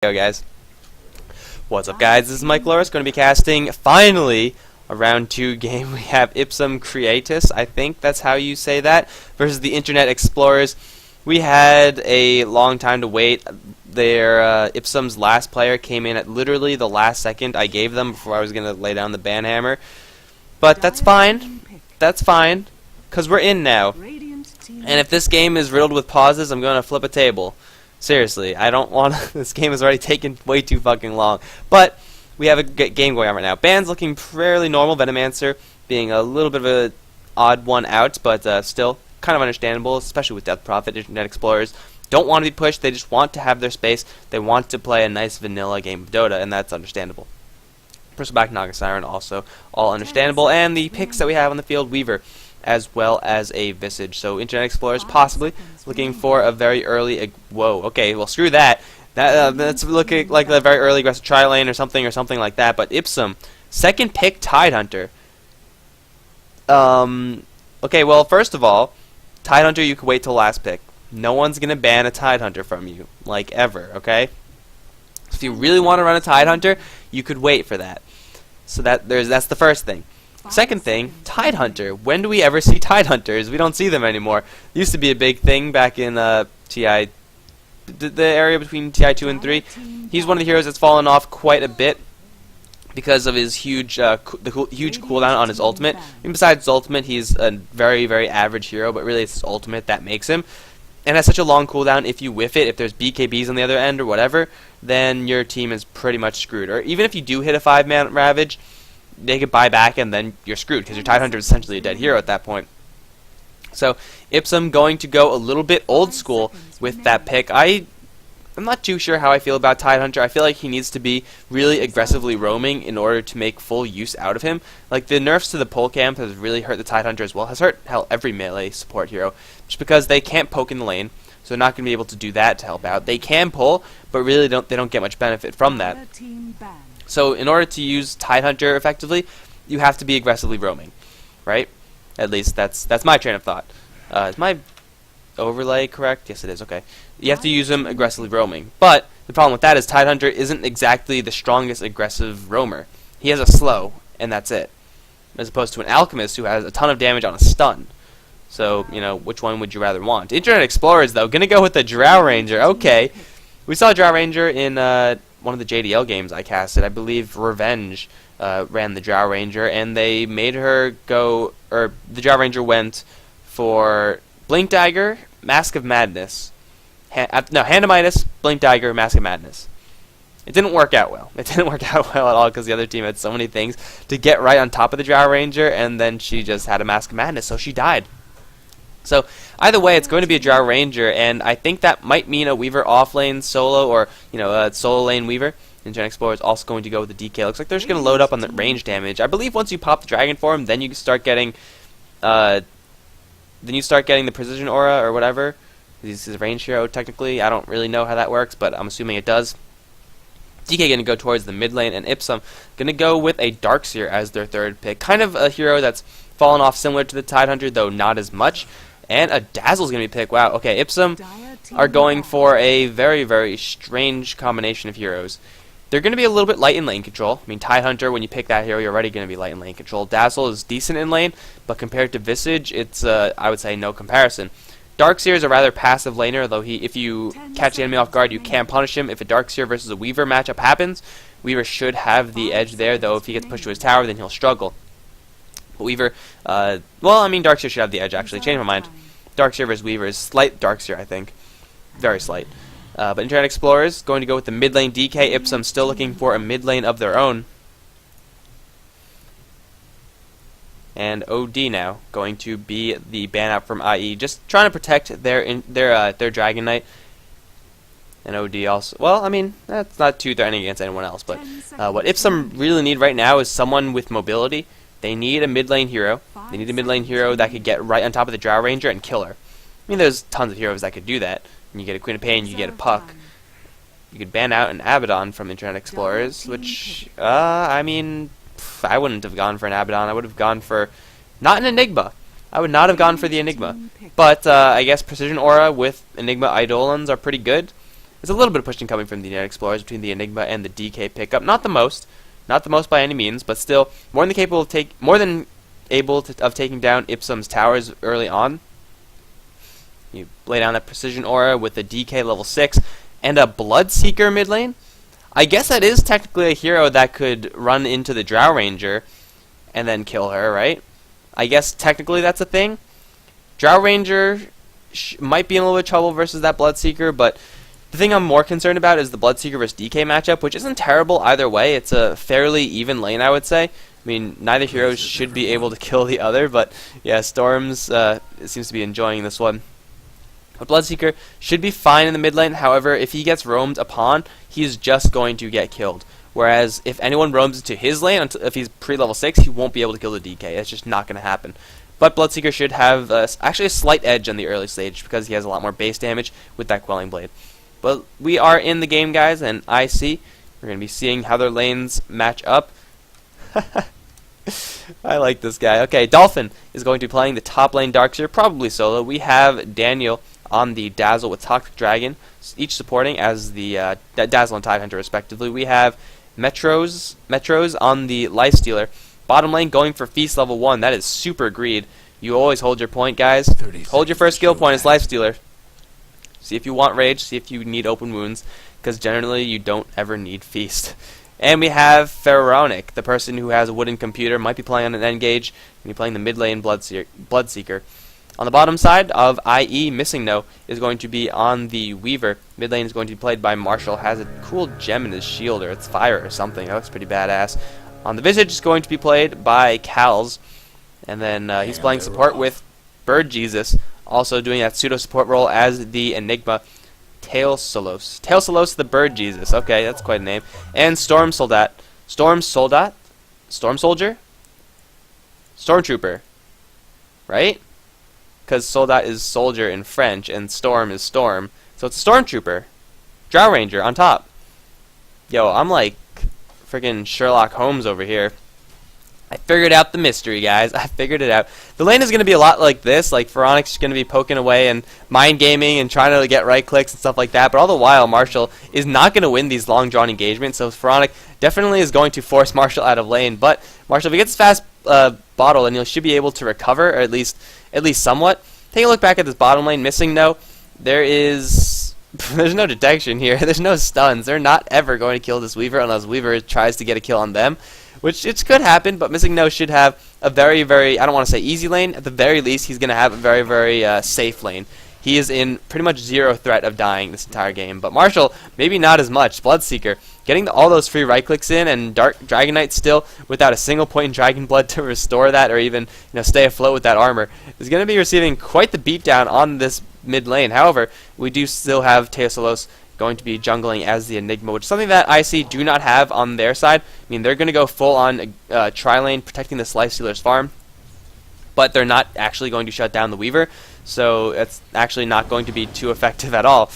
Yo guys, what's up guys, this is Mike Loris, going to be casting, finally, a round 2 game. We have Ipsum Creatus, I think that's how you say that, versus the Internet Explorers. We had a long time to wait. Ipsum's last player came in at literally the last second I gave them before I was going to lay down the ban hammer. But that's fine, because we're in now. And if this game is riddled with pauses, I'm going to flip a table. Seriously, I don't want to. This game has already taken way too fucking long. But we have a game going on right now. Band's looking fairly normal. Venomancer being a little bit of an odd one out, but still kind of understandable, especially with Death Prophet. Internet Explorers don't want to be pushed. They just want to have their space. They want to play a nice vanilla game of Dota, and that's understandable. Bristleback, Naga Siren also all understandable. And the picks that we have on the field, Weaver, as well as a Visage. So Internet Explorers possibly looking for a very early... whoa, okay, well screw that. That's looking like a very early aggressive tri-lane or something like that. But Ipsum, second pick Tidehunter. Okay, well first of all, Tidehunter you can wait till last pick. No one's going to ban a Tidehunter from you, like ever, okay? So if you really want to run a Tidehunter, you could wait for that. So that's the first thing. Second thing, Tidehunter. When do we ever see Tidehunters? We don't see them anymore. It used to be a big thing back in TI, the area between TI 2 and 3. He's one of the heroes that's fallen off quite a bit because of his huge cooldown on his ultimate. And besides his ultimate, he's a very, very average hero, but really it's his ultimate that makes him. And has such a long cooldown, if you whiff it, if there's BKBs on the other end or whatever, then your team is pretty much screwed. Or even if you do hit a 5-man Ravage, they could buy back and then you're screwed because your Tidehunter is essentially a dead hero at that point. So Ipsum going to go a little bit old school with that pick. I'm not too sure how I feel about Tidehunter. I feel like he needs to be really aggressively roaming in order to make full use out of him. Like the nerfs to the pole camp has really hurt the Tidehunter as well. Has hurt hell every melee support hero just because they can't poke in the lane. So they're not going to be able to do that to help out. They can pull, but really they don't get much benefit from that. So in order to use Tidehunter effectively, you have to be aggressively roaming, right? At least that's my train of thought. Is my overlay correct? Yes, it is. Okay. You have to use him aggressively roaming. But the problem with that is Tidehunter isn't exactly the strongest aggressive roamer. He has a slow, and that's it. As opposed to an Alchemist who has a ton of damage on a stun. So, you know, which one would you rather want? Internet Explorers, though, gonna go with the Drow Ranger. Okay. We saw Drow Ranger in one of the JDL games I casted. I believe Revenge ran the Drow Ranger, and they made her go, or the Drow Ranger went for Blink Dagger, Mask of Madness. Hand of Midas, Blink Dagger, Mask of Madness. It didn't work out well. It didn't work out well at all because the other team had so many things to get right on top of the Drow Ranger, and then she just had a Mask of Madness, so she died. So either way, it's going to be a Drow Ranger, and I think that might mean a Weaver off-lane solo, or a solo lane Weaver. Internet Explorer is also going to go with the DK. Looks like they're just going to load up on the range damage. I believe once you pop the Dragon Form, then you start getting, the Precision Aura or whatever. This is a range hero technically. I don't really know how that works, but I'm assuming it does. DK going to go towards the mid lane, and Ipsum going to go with a Darkseer as their third pick. Kind of a hero that's fallen off similar to the Tidehunter, though not as much. And a Dazzle's going to be picked. Wow, okay, Ipsum are going for a very, very strange combination of heroes. They're going to be a little bit light in lane control. I mean, Tidehunter, when you pick that hero, you're already going to be light in lane control. Dazzle is decent in lane, but compared to Visage, it's, I would say, no comparison. Darkseer is a rather passive laner, though if you catch the enemy off guard, you can punish him. If a Darkseer versus a Weaver matchup happens, Weaver should have the edge there, though if he gets pushed to his tower, then he'll struggle. But Weaver, Darkseer should have the edge, actually. Change my mind. Darkseer versus Weaver is slight Darkseer, I think. Very slight. But Internet Explorers going to go with the mid lane DK. Ipsum still looking for a mid lane of their own. And OD now going to be the ban out from IE, just trying to protect their Dragon Knight. And OD also, well, I mean, that's not too threatening against anyone else, but what Ipsum really need right now is someone with mobility. They need a mid lane hero. They need a mid lane hero that could get right on top of the Drow Ranger and kill her. I mean, there's tons of heroes that could do that. And you get a Queen of Pain, you get a Puck. You could ban out an Abaddon from Internet Explorers, which, I mean, I wouldn't have gone for an Abaddon. I would have gone for, not an Enigma. I would not have gone for the Enigma. But I guess Precision Aura with Enigma Eidolons are pretty good. There's a little bit of pushing coming from the Net Explorers between the Enigma and the DK pickup. Not the most by any means, but still more than able of taking down Ipsum's towers early on. You lay down that precision aura with the DK level 6 and a Bloodseeker mid lane. I guess that is technically a hero that could run into the Drow Ranger and then kill her, right? I guess technically that's a thing. Drow Ranger might be in a little bit of trouble versus that Bloodseeker, but the thing I'm more concerned about is the Bloodseeker versus DK matchup, which isn't terrible either way. It's a fairly even lane, I would say. I mean, neither hero should be able to kill the other, but yeah, Storms seems to be enjoying this one. But Bloodseeker should be fine in the mid lane. However, if he gets roamed upon, he's just going to get killed. Whereas if anyone roams into his lane, if he's pre-level 6, he won't be able to kill the DK. That's just not going to happen. But Bloodseeker should have actually a slight edge on the early stage because he has a lot more base damage with that Quelling Blade. But we are in the game, guys, and I see we're going to be seeing how their lanes match up. I like this guy. Okay, Dolphin is going to be playing the top lane Darkseer, probably solo. We have Daniel on the Dazzle with Toxic Dragon, each supporting as the Dazzle and Tidehunter respectively. We have Metros on the Lifestealer. Bottom lane going for Feast level 1. That is super greed. You always hold your point, guys. Hold your first skill point as Lifestealer. See if you want Rage, see if you need Open Wounds, because generally you don't ever need Feast. And we have Pharaonic, the person who has a wooden computer, might be playing on an Engage, and be playing the mid lane Bloodseeker. On the bottom side of IE, Missing No is going to be on the Weaver. Mid lane is going to be played by Marshall. Has a cool gem in his shield, or it's fire or something. That looks pretty badass. On the Visage is going to be played by Cals. And then he's playing support with Bird Jesus. Also doing that pseudo support role as the Enigma. Tailsolos. Tailsolos the Bird Jesus. Okay, that's quite a name. And Storm Soldat. Storm Soldat? Storm Soldier? Stormtrooper. Right? Because Soldat is soldier in French, and Storm is storm. So it's a Stormtrooper. Drow Ranger on top. Yo, I'm like freaking Sherlock Holmes over here. I figured out the mystery, guys. I figured it out. The lane is going to be a lot like this. Like, Pharaonic's going to be poking away and mind gaming and trying to get right clicks and stuff like that. But all the while, Marshall is not going to win these long-drawn engagements. So Pharaonic definitely is going to force Marshall out of lane. But Marshall, if he gets fast bottle, then he should be able to recover, or at least somewhat. Take a look back at this bottom lane. Missing No. There's no detection here. There's no stuns. They're not ever going to kill this Weaver unless Weaver tries to get a kill on them. Which it could happen, but Missing No should have a very, very, I don't want to say easy lane. At the very least, he's going to have a very, very safe lane. He is in pretty much zero threat of dying this entire game. But Marshall, maybe not as much. Bloodseeker, getting all those free right clicks in, and Dark Dragon Knight still without a single point in Dragon Blood to restore that, or even stay afloat with that armor, is going to be receiving quite the beatdown on this mid lane. However, we do still have Teosolos going to be jungling as the Enigma, which is something that IC do not have on their side. I mean, they're going to go full on tri-lane, protecting this Lifestealer's farm, but they're not actually going to shut down the Weaver, so it's actually not going to be too effective at all.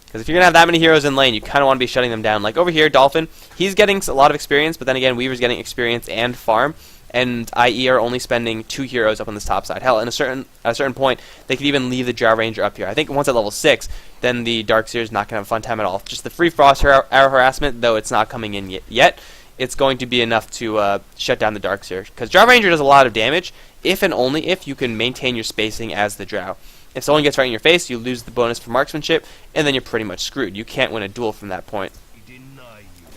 Because if you're going to have that many heroes in lane, you kind of want to be shutting them down. Like over here, Dolphin, he's getting a lot of experience, but then again, Weaver's getting experience and farm, and IE are only spending 2 heroes up on this top side. Hell, at a certain point, they could even leave the Drow Ranger up here. I think once at level 6, then the Darkseer is not going to have a fun time at all. Just the free Frost Arrow harassment, though it's not coming in yet, it's going to be enough to shut down the Darkseer. Because Drow Ranger does a lot of damage, if and only if you can maintain your spacing as the Drow. If someone gets right in your face, you lose the bonus for marksmanship, and then you're pretty much screwed. You can't win a duel from that point.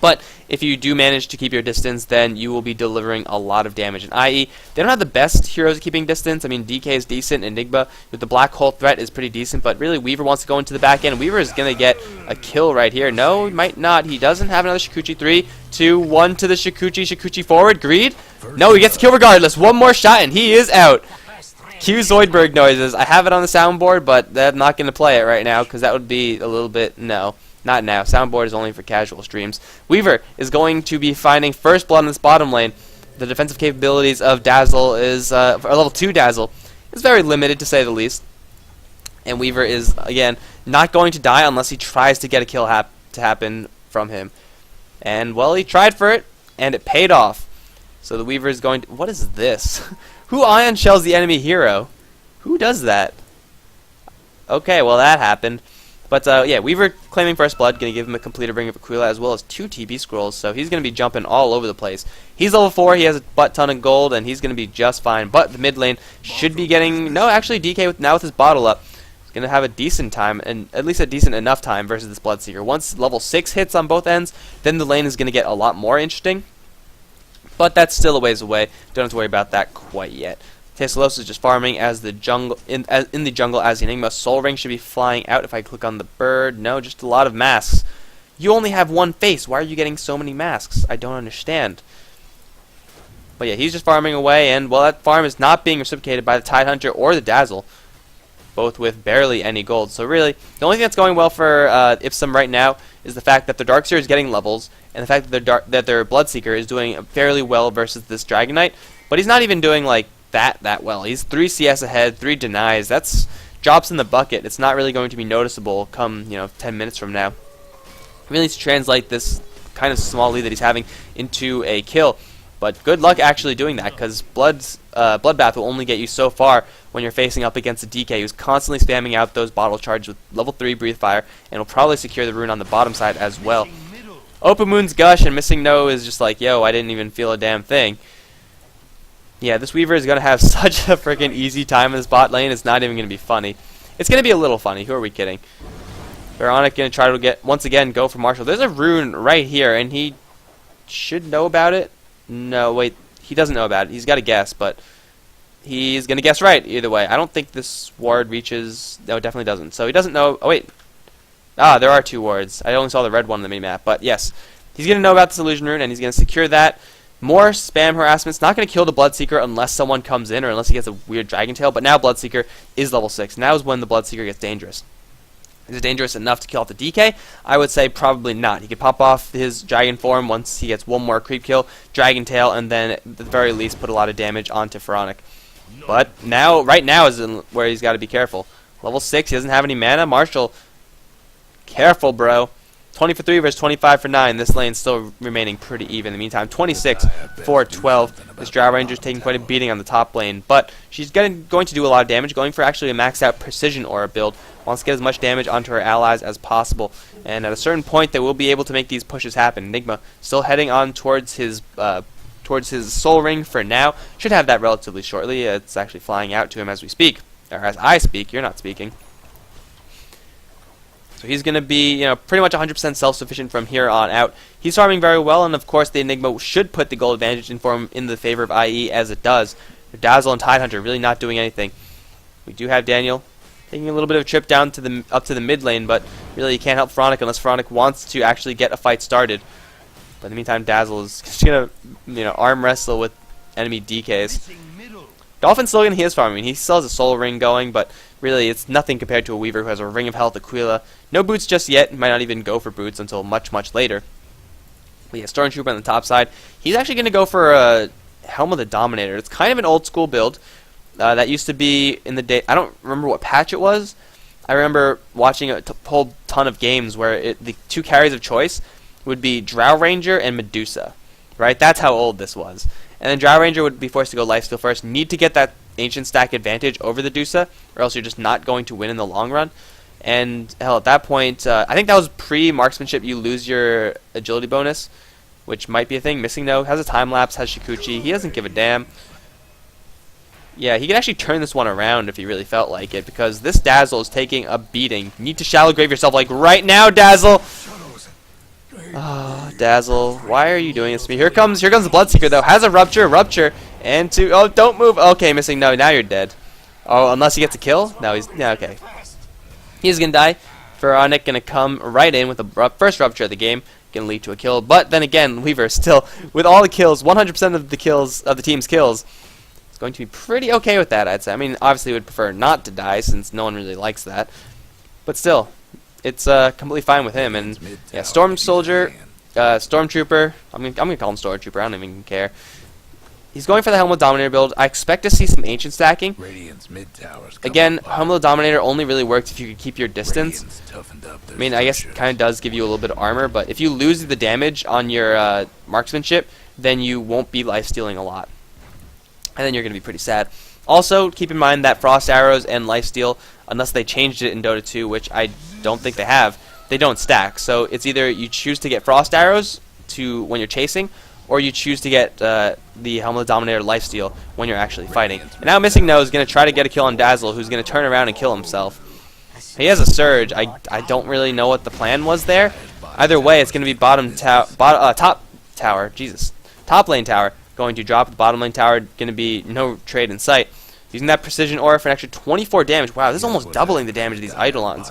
But if you do manage to keep your distance, then you will be delivering a lot of damage. And i.e., they don't have the best heroes at keeping distance. I mean, DK is decent, Enigma with the Black Hole threat is pretty decent, but really Weaver wants to go into the back end. Weaver is going to get a kill right here. No, he might not. He doesn't have another Shikuchi. 3, 2, 1 to the Shikuchi. Shikuchi forward. Greed. No, he gets the kill regardless. One more shot, and he is out. Cue Zoidberg noises. I have it on the soundboard, but I'm not going to play it right now because that would be a little bit... No. Not now. Soundboard is only for casual streams. Weaver is going to be finding first blood in this bottom lane. The defensive capabilities of Dazzle is, a level 2 Dazzle, is very limited to say the least. And Weaver is, again, not going to die unless he tries to get a kill to happen from him. And, well, he tried for it, and it paid off. So the Weaver is going to... What is this? Who ion shells the enemy hero? Who does that? Okay, well, that happened. But yeah, Weaver claiming first blood, going to give him a completed Ring of Aquila as well as 2 TB scrolls, so he's going to be jumping all over the place. He's level 4, he has a butt ton of gold, and he's going to be just fine. But the mid lane should be getting, no, actually DK now with his bottle up, he's going to have a decent time, and at least a decent enough time versus this Bloodseeker. Once level 6 hits on both ends, then the lane is going to get a lot more interesting. But that's still a ways away, don't have to worry about that quite yet. Tesselos is just farming as the jungle in the jungle as the Enigma. Soul Ring should be flying out if I click on the bird. No, just a lot of masks. You only have one face. Why are you getting so many masks? I don't understand. But yeah, he's just farming away, and well, that farm is not being reciprocated by the Tidehunter or the Dazzle, both with barely any gold. So really, the only thing that's going well for Ipsum right now is the fact that the Darkseer is getting levels, and the fact that their Bloodseeker is doing fairly well versus this Dragon Knight. But he's not even doing like that well. He's 3 CS ahead, 3 denies. That's drops in the bucket. It's not really going to be noticeable come 10 minutes from now. He really needs to translate this kind of small lead that he's having into a kill. But good luck actually doing that, because Bloodbath will only get you so far when you're facing up against a DK who's constantly spamming out those bottle charges with level 3 Breathe Fire, and will probably secure the rune on the bottom side as well. Open Moon's Gush and Missing No is just like, yo, I didn't even feel a damn thing. Yeah, this Weaver is going to have such a freaking easy time in this bot lane, it's not even going to be funny. It's going to be a little funny, who are we kidding? Veronic going to try to once again, go for Marshall. There's a rune right here, and he should know about it. No, wait, he doesn't know about it. He's got to guess, but he's going to guess right either way. I don't think this ward reaches... No, it definitely doesn't. So he doesn't know... Oh, wait. Ah, there are 2 wards. I only saw the red one on the mini-map, but yes. He's going to know about this illusion rune, and he's going to secure that. More spam harassment's not going to kill the Bloodseeker unless someone comes in or unless he gets a weird Dragon Tail, but now Bloodseeker is level 6. Now is when the Bloodseeker gets dangerous. Is it dangerous enough to kill off the DK? I would say probably not. He could pop off his Dragon form once he gets one more creep kill, Dragon Tail, and then at the very least put a lot of damage onto Veronic. But now, right now is where he's got to be careful. Level 6, he doesn't have any mana. Marshall, careful, bro. 20 for 3 versus 25 for 9. This lane's still remaining pretty even. In the meantime, 26 for 12. This Drow Ranger's taking quite a beating on the top lane, but she's going to do a lot of damage, going for actually a maxed out Precision Aura build. Wants to get as much damage onto her allies as possible, and at a certain point they will be able to make these pushes happen. Enigma still heading on towards his Soul Ring for now. Should have that relatively shortly. It's actually flying out to him as we speak, or as I speak. You're not speaking. So he's going to be, pretty much 100% self-sufficient from here on out. He's farming very well, and of course the Enigma should put the gold advantage in the favor of IE as it does. Dazzle and Tidehunter really not doing anything. We do have Daniel taking a little bit of a trip down to up to the mid lane, but really you can't help Veronic unless Veronic wants to actually get a fight started. But in the meantime, Dazzle is just going to, arm wrestle with enemy DKs. Dolphin's still going to his farm. I mean, he still has a Soul Ring going, but really it's nothing compared to a Weaver who has a Ring of Health, Aquila. No boots just yet. He might not even go for boots until much, much later. But yeah, Stormtrooper on the top side. He's actually going to go for a Helm of the Dominator. It's kind of an old school build that used to be in the day. I don't remember what patch it was. I remember watching a whole ton of games where the 2 carries of choice would be Drow Ranger and Medusa. Right? That's how old this was. And then Drow Ranger would be forced to go lifesteal first. Need to get that ancient stack advantage over the Medusa, or else you're just not going to win in the long run. And hell, at that point, I think that was pre-marksmanship. You lose your agility bonus, which might be a thing. Missing No has a time lapse, has Shikuchi. He doesn't give a damn. Yeah, he could actually turn this one around if he really felt like it, because this Dazzle is taking a beating. You need to shallow grave yourself like right now, Dazzle. Oh, Dazzle, why are you doing this to me? Here comes the Bloodseeker though. Has a rupture, and oh, don't move. Okay, Missing No. Now you're dead. Oh, unless he gets a kill. No, okay. He's gonna die. Veronic gonna come right in with the first rupture of the game, gonna lead to a kill. But then again, Weaver still with all the kills, 100% of the kills of the team's kills. It's going to be pretty okay with that, I'd say. I mean, obviously, would prefer not to die since no one really likes that, but still. It's completely fine with him, and yeah, Storm Soldier, Stormtrooper. I'm gonna call him Stormtrooper. I don't even care. He's going for the Helm of Dominator build. I expect to see some ancient stacking. Again, Helm of Dominator only really works if you could keep your distance. I mean, I guess it kind of does give you a little bit of armor, but if you lose the damage on your marksmanship, then you won't be lifestealing a lot, and then you're gonna be pretty sad. Also, keep in mind that Frost Arrows and Lifesteal, unless they changed it in Dota 2, which I don't think they have, they don't stack. So it's either you choose to get Frost Arrows to when you're chasing, or you choose to get the Helmet Dominator Lifesteal when you're actually fighting. And now Missing No is going to try to get a kill on Dazzle, who's going to turn around and kill himself. He has a Surge. I don't really know what the plan was there. Either way, it's going to be top tower. Jesus. Top lane tower going to drop. The bottom lane tower going to be no trade in sight. Using that Precision Aura for an extra 24 damage. Wow, this is almost doubling the damage of these Eidolons.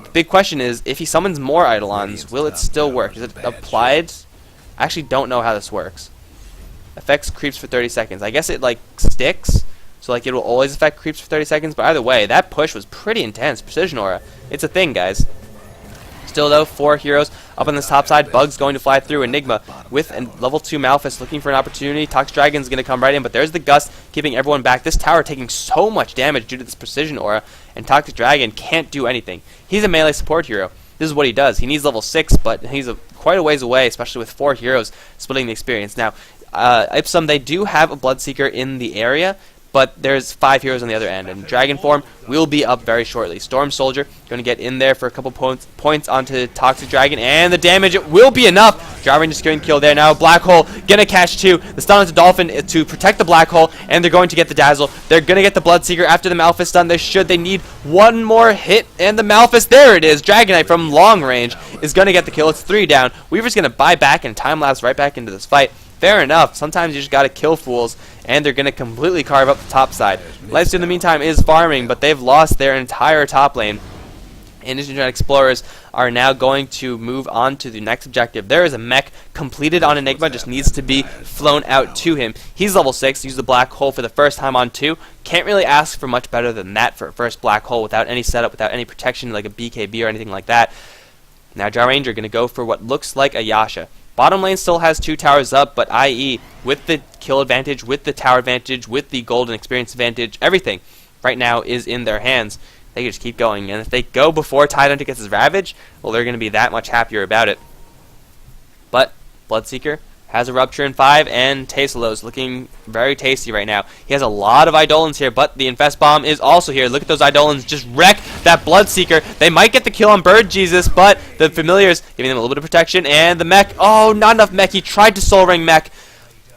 The big question is, if he summons more Eidolons, will it still work? Is it applied? I actually don't know how this works. Affects creeps for 30 seconds. I guess it like sticks, so like it will always affect creeps for 30 seconds. But either way, that push was pretty intense. Precision Aura, it's a thing, guys. Still though, 4 heroes up on this top side. Bug's going to fly through. Enigma with a level 2 Malphus looking for an opportunity. Toxic Dragon's going to come right in, but there's the Gust keeping everyone back. This tower taking so much damage due to this Precision Aura, and Toxic Dragon can't do anything. He's a melee support hero. This is what he does. He needs level 6, but he's quite a ways away, especially with 4 heroes splitting the experience. Now, Ipsum, they do have a Bloodseeker in the area, but there's 5 heroes on the other end, and Dragon Form will be up very shortly. Storm Soldier going to get in there for a couple points onto Toxic Dragon, and the damage, it will be enough. Dry Ranger securing kill there. Now Black Hole going to catch 2. The stun onto Dolphin to protect the Black Hole, and they're going to get the Dazzle. They're going to get the Bloodseeker after the Malphus stun. They need one more hit, and the Malphus, there it is. Dragonite from long range is going to get the kill. It's 3 down. Weaver's going to buy back and time-lapse right back into this fight. Fair enough. Sometimes you just got to kill fools, and they're going to completely carve up the top side. Lifesteal in the meantime is farming, but they've lost their entire top lane. And Internet Explorers are now going to move on to the next objective. There is a mech completed on Enigma, just needs to be flown out to him. He's level 6, used the Black Hole for the first time on 2. Can't really ask for much better than that for a first Black Hole without any setup, without any protection like a BKB or anything like that. Now Dry Ranger going to go for what looks like a Yasha. Bottom lane still has 2 towers up, but IE, with the kill advantage, with the tower advantage, with the golden experience advantage, everything right now is in their hands. They can just keep going, and if they go before Tidehunter gets his Ravage, well, they're going to be that much happier about it. But Bloodseeker has a Rupture in 5, and Tastelo's looking very tasty right now. He has a lot of Eidolons here, but the Infest Bomb is also here. Look at those Eidolons just wreck that Bloodseeker. They might get the kill on Bird Jesus, but the Familiars giving them a little bit of protection, and the mech, oh, not enough mech. He tried to Soul Ring mech.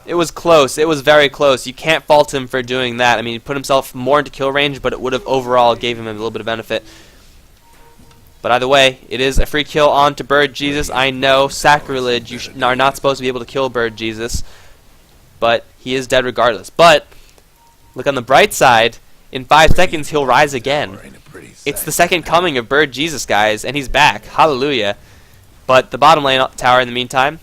It was close. It was very close. You can't fault him for doing that. I mean, he put himself more into kill range, but it would have overall gave him a little bit of benefit. But either way, it is a free kill on to Bird Jesus. I know, sacrilege. You are not supposed to be able to kill Bird Jesus. But he is dead regardless. But, look on the bright side, in 5 seconds he'll rise again. It's the second coming of Bird Jesus, guys, and he's back. Hallelujah. But the bottom lane tower in the meantime,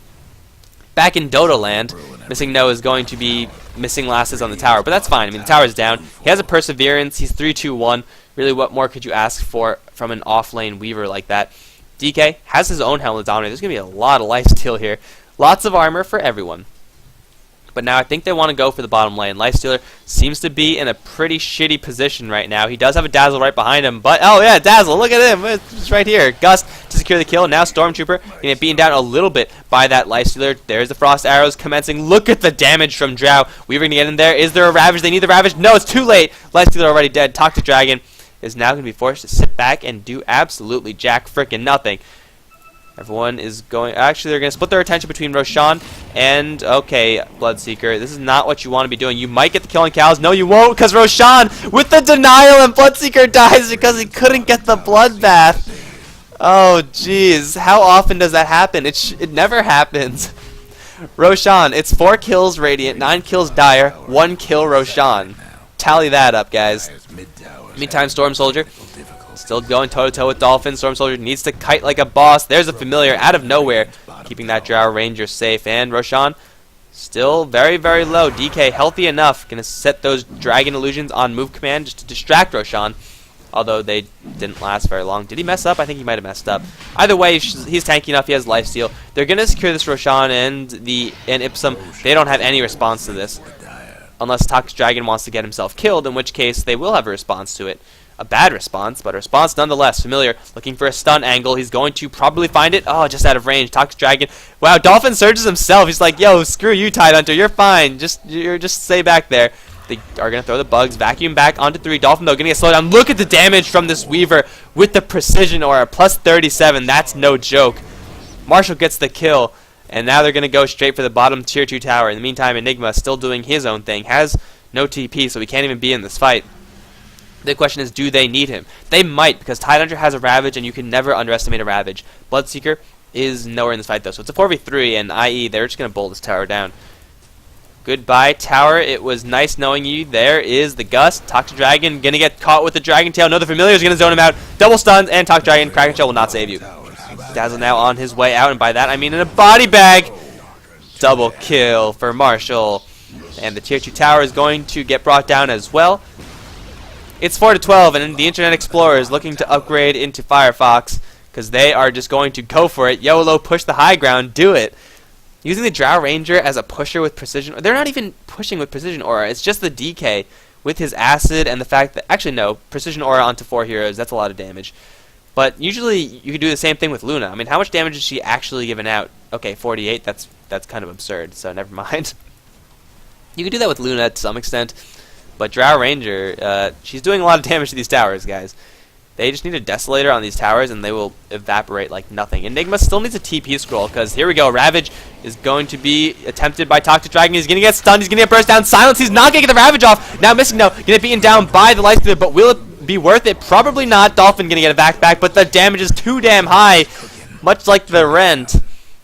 back in Dota land, Missing No is going to be missing lasses on the tower. But that's fine. I mean, the tower's down. He has a Perseverance. He's 3-2-1. Really, what more could you ask for from an off-lane Weaver like that? DK has his own Helmet Dominator. There's going to be a lot of lifesteal here. Lots of armor for everyone. But now I think they want to go for the bottom lane. Lifestealer seems to be in a pretty shitty position right now. He does have a Dazzle right behind him, but oh yeah, Dazzle, look at him. It's right here. Gust to secure the kill. Now Stormtrooper going to get beaten down a little bit by that Lifestealer. There's the Frost Arrows commencing. Look at the damage from Drow. Weaver going to get in there. Is there a Ravage? They need the Ravage. No, it's too late. Lifestealer already dead. Toxic Dragon is now going to be forced to sit back and do absolutely jack frickin' nothing. Everyone is going... Actually, they're going to split their attention between Roshan and... Okay, Bloodseeker. This is not what you want to be doing. You might get the kill on cows. No, you won't, because Roshan with the denial, and Bloodseeker dies because he couldn't get the bloodbath. Oh, jeez. How often does that happen? It never happens. Roshan, it's 4 kills Radiant, 9 kills Dire, 1 kill Roshan. Tally that up, guys. Meantime, Storm Soldier still going toe-to-toe with Dolphin. Storm Soldier needs to kite like a boss. There's a Familiar out of nowhere, keeping that Drow Ranger safe. And Roshan still very, very low. DK healthy enough. Going to set those Dragon Illusions on move command just to distract Roshan. Although they didn't last very long. Did he mess up? I think he might have messed up. Either way, he's tanky enough. He has lifesteal. They're going to secure this Roshan and Ipsum. They don't have any response to this. Unless Toxic Dragon wants to get himself killed, in which case they will have a response to it. A bad response, but a response nonetheless. Familiar looking for a stun angle. He's going to probably find it. Oh, just out of range. Toxic Dragon. Wow, Dolphin surges himself. He's like, yo, screw you, Tidehunter. You're fine. Just stay back there. They are going to throw the bugs. Vacuum back onto 3. Dolphin, though, going to get slowed down. Look at the damage from this Weaver with the precision aura. Plus 37. That's no joke. Marshall gets the kill. And now they're going to go straight for the bottom tier 2 tower. In the meantime, Enigma still doing his own thing. Has no TP, so he can't even be in this fight. The question is, do they need him? They might, because Tidehunter has a Ravage, and you can never underestimate a Ravage. Bloodseeker is nowhere in this fight, though. So it's a 4v3, and IE, they're just going to bolt this tower down. Goodbye, tower. It was nice knowing you. There is the Gust. Toxic Dragon going to get caught with the Dragon Tail. No, the Familiar is going to zone him out. Double stuns, and Toxic Dragon. Kraken Shell will not save you. Dazzle now on his way out, and by that I mean in a body bag. Double kill for Marshall. And the tier 2 tower is going to get brought down as well. It's 4-12, and the Internet Explorer is looking to upgrade into Firefox because they are just going to go for it. YOLO, push the high ground, do it. Using the Drow Ranger as a pusher with precision. They're not even pushing with precision aura. It's just the DK with his acid and the fact that, actually no, precision aura onto 4 heroes. That's a lot of damage. But usually you could do the same thing with Luna. I mean, how much damage is she actually giving out? Okay, 48. That's kind of absurd. So never mind. You could do that with Luna to some extent. But Drow Ranger, she's doing a lot of damage to these towers, guys. They just need a Desolator on these towers, and they will evaporate like nothing. Enigma still needs a TP scroll, because here we go. Ravage is going to be attempted by Toxic Dragon. He's going to get stunned. He's going to get burst down. Silence. He's not going to get the Ravage off. Now missing, no. Going to get beaten down by the Light Stealer, but will it be worth it? Probably not. Dolphin going to get a back, but the damage is too damn high, much like the Rent.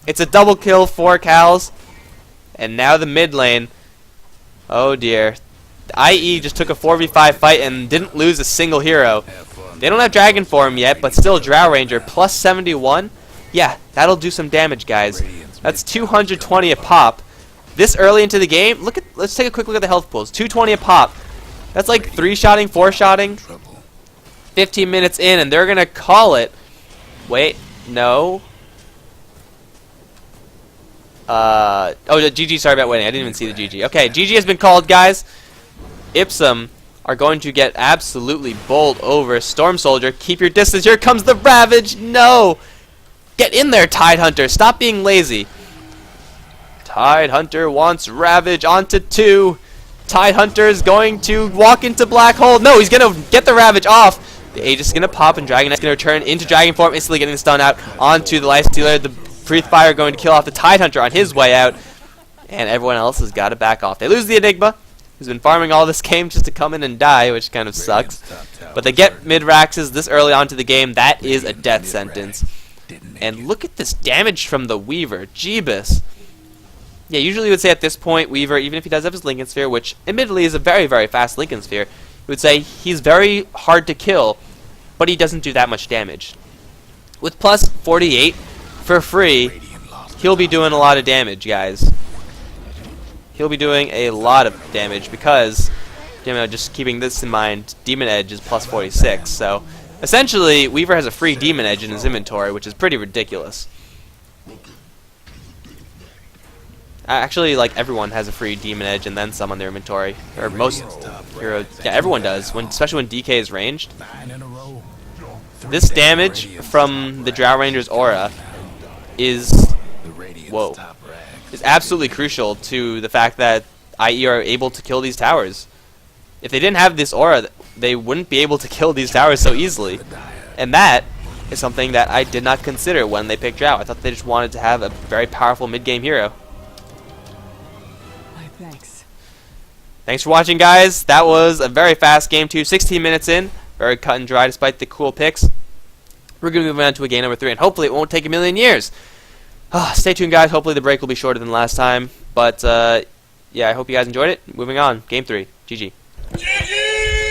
It's a double kill for Cows. And now the mid lane. Oh, dear. IE just took a 4v5 fight and didn't lose a single hero. They don't have Dragon Form yet, but still Drow Ranger plus 71. Yeah, that'll do some damage, guys. That's 220 a pop. This early into the game, let's take a quick look at the health pools. 220 a pop. That's like 3-shotting, 4-shotting. 15 minutes in, and they're gonna call it. Wait, no. Oh, the GG, sorry about waiting. I didn't even see the GG. Okay, GG has been called, guys. Ipsum are going to get absolutely bowled over. Storm Soldier, keep your distance. Here comes the Ravage. No! Get in there, Tidehunter. Stop being lazy. Tidehunter wants Ravage onto 2. Tidehunter is going to walk into Black Hole. No, he's going to get the Ravage off. The Aegis is going to pop, and Dragon Knight's going to return into Dragon Form, instantly getting the stun out onto the Life Stealer. The Breathe Fire going to kill off the Tidehunter on his way out. And everyone else has got to back off. They lose the Enigma, who's been farming all this game just to come in and die, which kind of sucks. But they get mid-Raxes this early on to the game. That is a death sentence. And look at this damage from the Weaver. Jeebus. Yeah, usually you would say at this point, Weaver, even if he does have his Lincoln Sphere, which admittedly is a very, very fast Lincoln Sphere, you would say he's very hard to kill, but he doesn't do that much damage. With plus 48 for free, he'll be doing a lot of damage, guys. He'll be doing a lot of damage because, you know, just keeping this in mind, Demon Edge is plus 46. So, essentially, Weaver has a free Demon Edge in his inventory, which is pretty ridiculous. Actually, like, everyone has a free Demon Edge and then some on their inventory. Or most heroes. Yeah, everyone does, especially when DK is ranged. This damage from the Drow Ranger's aura is... Whoa. Is absolutely crucial to the fact that IE are able to kill these towers. If they didn't have this aura, they wouldn't be able to kill these towers so easily. And that is something that I did not consider when they picked Drow. I thought they just wanted to have a very powerful mid-game hero. Thanks for watching, guys. That was a very fast game, too. 16 minutes in. Very cut and dry despite the cool picks. We're going to move on to a game number 3, and hopefully it won't take a million years. Stay tuned, guys. Hopefully the break will be shorter than last time. But, yeah, I hope you guys enjoyed it. Moving on. Game 3. GG. GG!